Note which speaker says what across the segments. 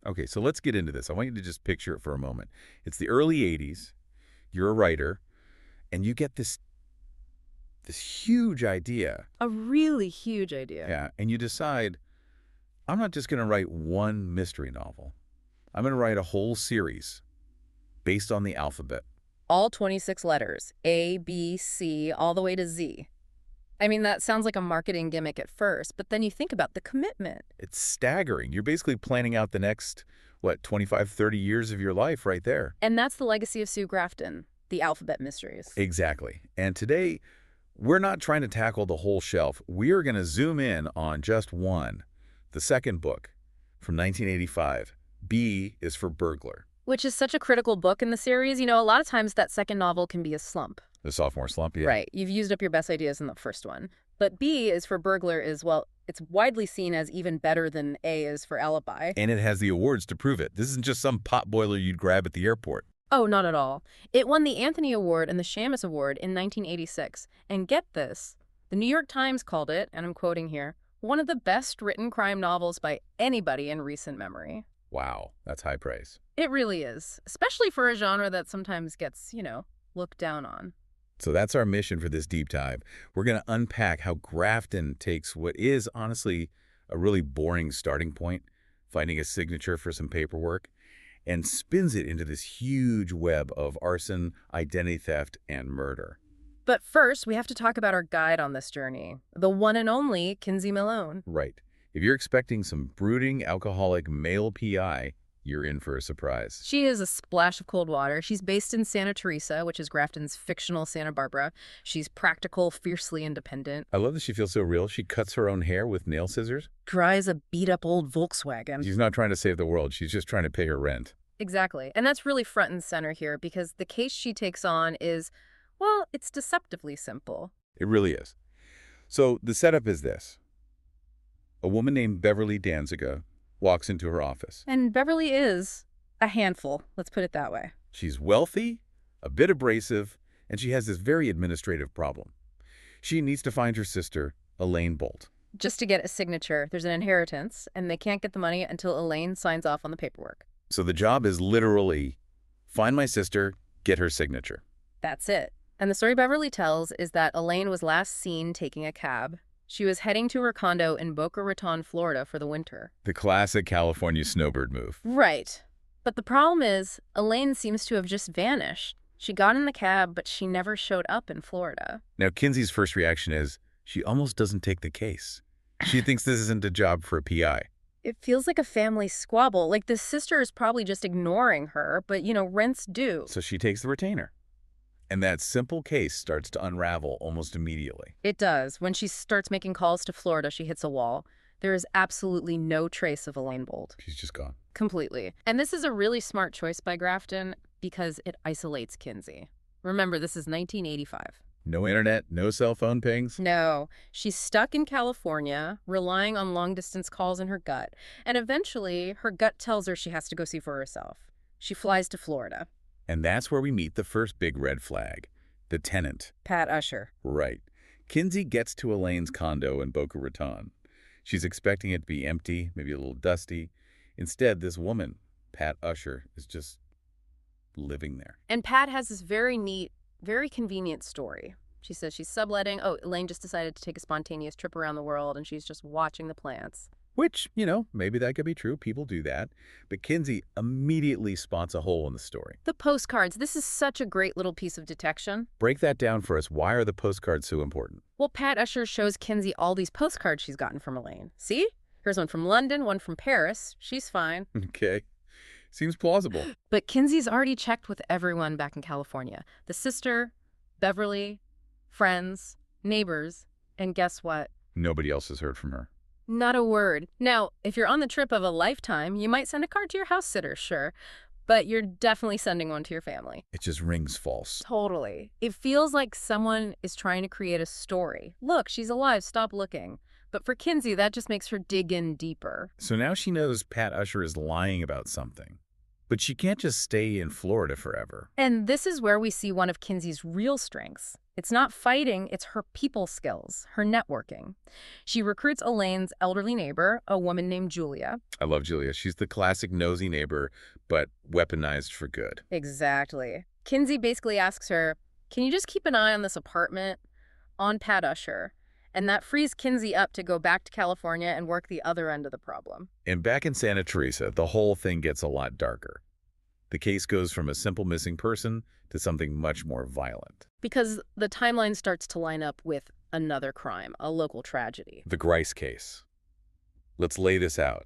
Speaker 1: Okay, so let's get into this. I want you to just picture it for a moment. It's the early 80s. You're a writer, and you get this huge idea.
Speaker 2: A really huge idea.
Speaker 1: Yeah, and you decide, I'm not just going to write one mystery novel. I'm going to write a whole series based on the alphabet.
Speaker 2: All 26 letters, A, B, C, all the way to Z. I mean, that sounds like a marketing gimmick at first, but then you think about the commitment.
Speaker 1: It's staggering. You're basically planning out the next, 25, 30 years of your life right there.
Speaker 2: And that's the legacy of Sue Grafton, the alphabet mysteries.
Speaker 1: Exactly. And today, we're not trying to tackle the whole shelf. We are going to zoom in on just one, the second book from 1985. B is for Burglar.
Speaker 2: Which is such a critical book in the series. You know, a lot of times that second novel can be a slump.
Speaker 1: The sophomore slump, yeah.
Speaker 2: Right. You've used up your best ideas in the first one. But B is for Burglar is, well, it's widely seen as even better than A is for Alibi.
Speaker 1: And it has the awards to prove it. This isn't just some potboiler you'd grab at the airport.
Speaker 2: Oh, not at all. It won the Anthony Award and the Shamus Award in 1986. And get this, the New York Times called it, and I'm quoting here, one of the best written crime novels by anybody in recent memory.
Speaker 1: Wow, that's high praise.
Speaker 2: It really is, especially for a genre that sometimes gets, looked down on.
Speaker 1: So that's our mission for this deep dive. We're going to unpack how Grafton takes what is, honestly, a really boring starting point, finding a signature for some paperwork, and spins it into this huge web of arson, identity theft, and murder.
Speaker 2: But first, we have to talk about our guide on this journey, the one and only Kinsey Millhone.
Speaker 1: Right. If you're expecting some brooding, alcoholic male PI, you're in for a surprise.
Speaker 2: She is a splash of cold water. She's based in Santa Teresa, which is Grafton's fictional Santa Barbara. She's practical, fiercely independent.
Speaker 1: I love that she feels so real. She cuts her own hair with nail scissors.
Speaker 2: Drives a beat-up old Volkswagen.
Speaker 1: She's not trying to save the world. She's just trying to pay her rent.
Speaker 2: Exactly. And that's really front and center here because the case she takes on is, well, it's deceptively simple.
Speaker 1: It really is. So the setup is this. A woman named Beverly Danziger walks into her office.
Speaker 2: And Beverly is a handful, let's put it that way.
Speaker 1: She's wealthy, a bit abrasive, and she has this very administrative problem. She needs to find her sister, Elaine Boldt.
Speaker 2: Just to get a signature, there's an inheritance, and they can't get the money until Elaine signs off on the paperwork.
Speaker 1: So the job is literally, find my sister, get her signature.
Speaker 2: That's it. And the story Beverly tells is that Elaine was last seen taking a cab. She was heading to her condo in Boca Raton, Florida for the winter.
Speaker 1: The classic California snowbird move.
Speaker 2: Right. But the problem is, Elaine seems to have just vanished. She got in the cab, but she never showed up in Florida.
Speaker 1: Now, Kinsey's first reaction is, she almost doesn't take the case. She thinks this isn't a job for a PI.
Speaker 2: It feels like a family squabble. Like the sister is probably just ignoring her, but, rent's due.
Speaker 1: So she takes the retainer. And that simple case starts to unravel almost immediately.
Speaker 2: It does. When she starts making calls to Florida, she hits a wall. There is absolutely no trace of Elaine Boldt.
Speaker 1: She's just gone.
Speaker 2: Completely. And this is a really smart choice by Grafton because it isolates Kinsey. Remember, this is 1985.
Speaker 1: No internet, no cell phone pings?
Speaker 2: No. She's stuck in California, relying on long-distance calls in her gut. And eventually, her gut tells her she has to go see for herself. She flies to Florida.
Speaker 1: And that's where we meet the first big red flag, the tenant.
Speaker 2: Pat Usher.
Speaker 1: Right. Kinsey gets to Elaine's condo in Boca Raton. She's expecting it to be empty, maybe a little dusty. Instead, this woman, Pat Usher, is just living there.
Speaker 2: And Pat has this very neat, very convenient story. She says she's subletting. Oh, Elaine just decided to take a spontaneous trip around the world, and she's just watching the plants.
Speaker 1: Which, maybe that could be true. People do that. But Kinsey immediately spots a hole in the story.
Speaker 2: The postcards. This is such a great little piece of detection.
Speaker 1: Break that down for us. Why are the postcards so important?
Speaker 2: Well, Pat Usher shows Kinsey all these postcards she's gotten from Elaine. See? Here's one from London, one from Paris. She's fine.
Speaker 1: Okay. Seems plausible.
Speaker 2: But Kinsey's already checked with everyone back in California. The sister, Beverly, friends, neighbors, and guess what?
Speaker 1: Nobody else has heard from her.
Speaker 2: Not a word. Now, if you're on the trip of a lifetime, you might send a card to your house sitter, sure. But you're definitely sending one to your family.
Speaker 1: It just rings false.
Speaker 2: Totally. It feels like someone is trying to create a story. Look, she's alive, stop looking. But for Kinsey, that just makes her dig in deeper.
Speaker 1: So now she knows Pat Usher is lying about something. But she can't just stay in Florida forever.
Speaker 2: And this is where we see one of Kinsey's real strengths. It's not fighting, it's her people skills, her networking. She recruits Elaine's elderly neighbor, a woman named Julia.
Speaker 1: I love Julia. She's the classic nosy neighbor, but weaponized for good.
Speaker 2: Exactly. Kinsey basically asks her, can you just keep an eye on this apartment, on Pat Usher? And that frees Kinsey up to go back to California and work the other end of the problem.
Speaker 1: And back in Santa Teresa, the whole thing gets a lot darker. The case goes from a simple missing person to something much more violent.
Speaker 2: Because the timeline starts to line up with another crime, a local tragedy.
Speaker 1: The Grice case. Let's lay this out.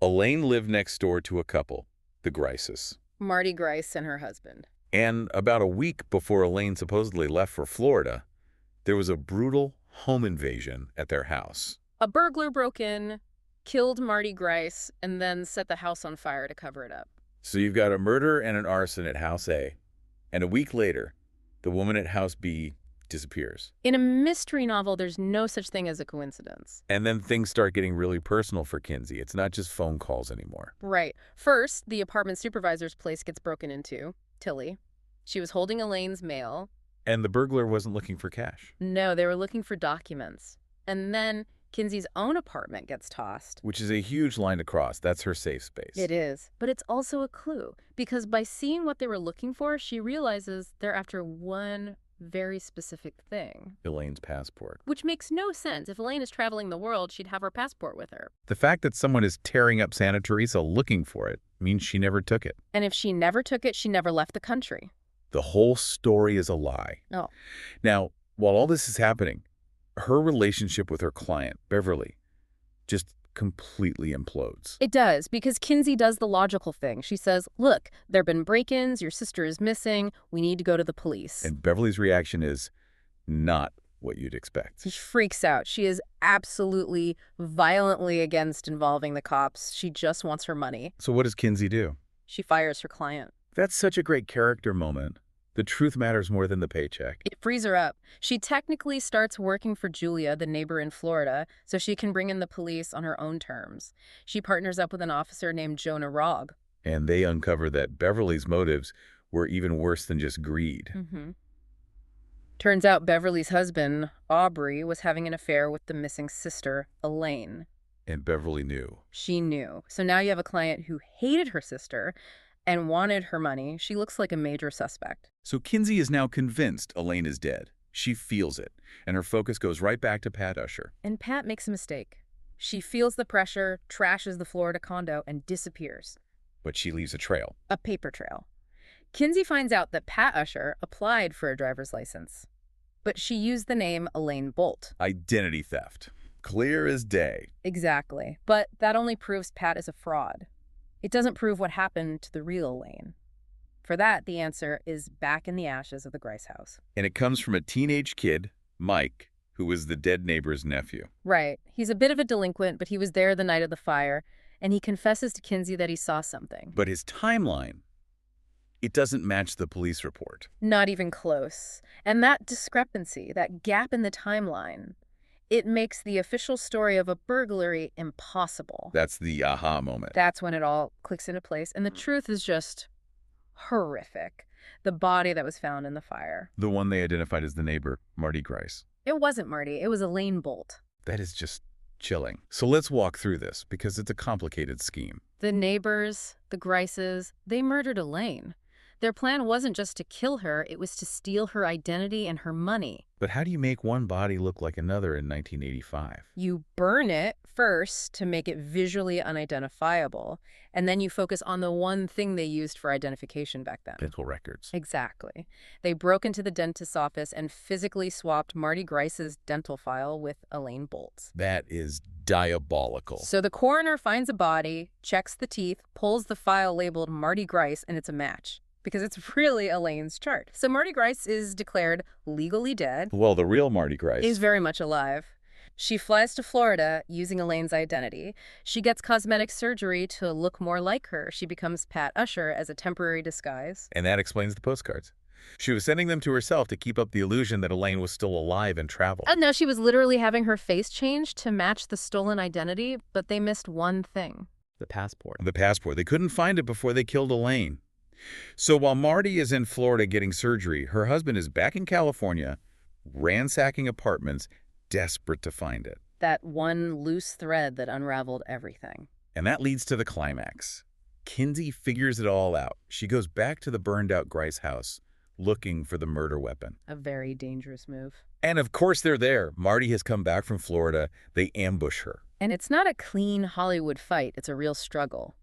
Speaker 1: Elaine lived next door to a couple, the Grices.
Speaker 2: Marty Grice and her husband.
Speaker 1: And about a week before Elaine supposedly left for Florida, there was a brutal home invasion at their house.
Speaker 2: A burglar broke in, killed Marty Grice, and then set the house on fire to cover it up.
Speaker 1: So you've got a murder and an arson at House A, and a week later, the woman at House B disappears.
Speaker 2: In a mystery novel, there's no such thing as a coincidence.
Speaker 1: And then things start getting really personal for Kinsey. It's not just phone calls anymore.
Speaker 2: Right. First, the apartment supervisor's place gets broken into, Tilly. She was holding Elaine's mail.
Speaker 1: And the burglar wasn't looking for cash.
Speaker 2: No, they were looking for documents. And then Kinsey's own apartment gets tossed.
Speaker 1: Which is a huge line to cross. That's her safe space.
Speaker 2: It is. But it's also a clue. Because by seeing what they were looking for, she realizes they're after one very specific thing.
Speaker 1: Elaine's passport.
Speaker 2: Which makes no sense. If Elaine is traveling the world, she'd have her passport with her.
Speaker 1: The fact that someone is tearing up Santa Teresa looking for it means she never took it.
Speaker 2: And if she never took it, she never left the country.
Speaker 1: The whole story is a lie.
Speaker 2: Oh.
Speaker 1: Now, while all this is happening, her relationship with her client, Beverly, just completely implodes.
Speaker 2: It does, because Kinsey does the logical thing. She says, look, there have been break-ins, your sister is missing, we need to go to the police.
Speaker 1: And Beverly's reaction is not what you'd expect.
Speaker 2: She freaks out. She is absolutely, violently against involving the cops. She just wants her money.
Speaker 1: So what does Kinsey do?
Speaker 2: She fires her client.
Speaker 1: That's such a great character moment. The truth matters more than the paycheck.
Speaker 2: It frees her up. She technically starts working for Julia, the neighbor in Florida, so she can bring in the police on her own terms. She partners up with an officer named Jonah Rogg.
Speaker 1: And they uncover that Beverly's motives were even worse than just greed.
Speaker 2: Turns out Beverly's husband, Aubrey, was having an affair with the missing sister, Elaine.
Speaker 1: And Beverly knew.
Speaker 2: She knew. So now you have a client who hated her sister and wanted her money. She looks like a major suspect.
Speaker 1: So Kinsey is now convinced Elaine is dead. She feels it, and her focus goes right back to Pat Usher.
Speaker 2: And Pat makes a mistake. She feels the pressure, trashes the Florida condo, and disappears.
Speaker 1: But she leaves a trail.
Speaker 2: A paper trail. Kinsey finds out that Pat Usher applied for a driver's license, but she used the name Elaine Boldt.
Speaker 1: Identity theft. Clear as day.
Speaker 2: Exactly. But that only proves Pat is a fraud. It doesn't prove what happened to the real Elaine. For that, the answer is back in the ashes of the Grice house.
Speaker 1: And it comes from a teenage kid, Mike, who was the dead neighbor's nephew.
Speaker 2: Right. He's a bit of a delinquent, but he was there the night of the fire, and he confesses to Kinsey that he saw something.
Speaker 1: But his timeline, it doesn't match the police report.
Speaker 2: Not even close. And that discrepancy, that gap in the timeline, it makes the official story of a burglary impossible.
Speaker 1: That's the aha moment.
Speaker 2: That's when it all clicks into place. And the truth is just horrific. The body that was found in the fire.
Speaker 1: The one they identified as the neighbor, Marty Grice.
Speaker 2: It wasn't Marty. It was Elaine Boldt.
Speaker 1: That is just chilling. So let's walk through this, because it's a complicated scheme.
Speaker 2: The neighbors, the Grices, they murdered Elaine. Their plan wasn't just to kill her, it was to steal her identity and her money.
Speaker 1: But how do you make one body look like another in 1985?
Speaker 2: You burn it first to make it visually unidentifiable, and then you focus on the one thing they used for identification back then.
Speaker 1: Dental records.
Speaker 2: Exactly. They broke into the dentist's office and physically swapped Marty Grice's dental file with Elaine Boldt's.
Speaker 1: That is diabolical.
Speaker 2: So the coroner finds a body, checks the teeth, pulls the file labeled Marty Grice, and it's a match. Because it's really Elaine's chart. So Marty Grice is declared legally dead.
Speaker 1: Well, the real Marty Grice
Speaker 2: is very much alive. She flies to Florida using Elaine's identity. She gets cosmetic surgery to look more like her. She becomes Pat Usher as a temporary disguise.
Speaker 1: And that explains the postcards. She was sending them to herself to keep up the illusion that Elaine was still alive and traveled.
Speaker 2: And now she was literally having her face changed to match the stolen identity, but they missed one thing.
Speaker 3: The passport.
Speaker 1: The passport. They couldn't find it before they killed Elaine. So while Marty is in Florida getting surgery, her husband is back in California ransacking apartments, desperate to find it.
Speaker 2: That one loose thread that unraveled everything.
Speaker 1: And that leads to the climax. Kinsey figures it all out. She goes back to the burned-out Grice house, looking for the murder weapon.
Speaker 2: A very dangerous move.
Speaker 1: And of course they're there. Marty has come back from Florida. They ambush her.
Speaker 2: And it's not a clean Hollywood fight. It's a real struggle.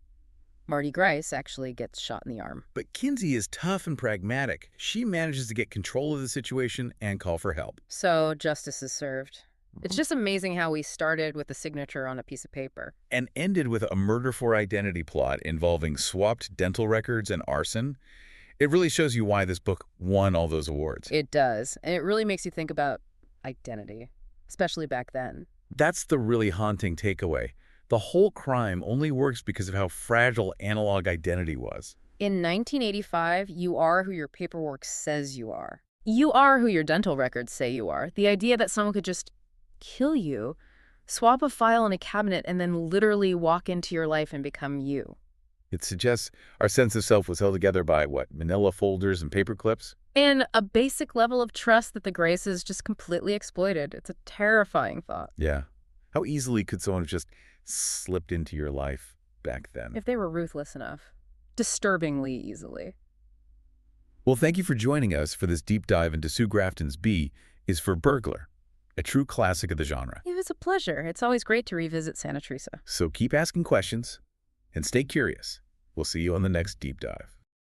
Speaker 2: Marty Grice actually gets shot in the arm.
Speaker 1: But Kinsey is tough and pragmatic. She manages to get control of the situation and call for help.
Speaker 2: So justice is served. It's just amazing how we started with a signature on a piece of paper.
Speaker 1: And ended with a murder for identity plot involving swapped dental records and arson. It really shows you why this book won all those awards.
Speaker 2: It does. And it really makes you think about identity, especially back then.
Speaker 1: That's the really haunting takeaway. The whole crime only works because of how fragile analog identity was.
Speaker 2: In 1985, you are who your paperwork says you are. You are who your dental records say you are. The idea that someone could just kill you, swap a file in a cabinet, and then literally walk into your life and become you.
Speaker 1: It suggests our sense of self was held together by, what, manila folders and paper clips?
Speaker 2: And a basic level of trust that the Graces just completely exploited. It's a terrifying thought.
Speaker 1: Yeah. How easily could someone have just slipped into your life back then?
Speaker 2: If they were ruthless enough. Disturbingly easily.
Speaker 1: Well, thank you for joining us for this deep dive into Sue Grafton's B is for Burglar, a true classic of the genre.
Speaker 2: It was a pleasure. It's always great to revisit Santa Teresa.
Speaker 1: So keep asking questions and stay curious. We'll see you on the next deep dive.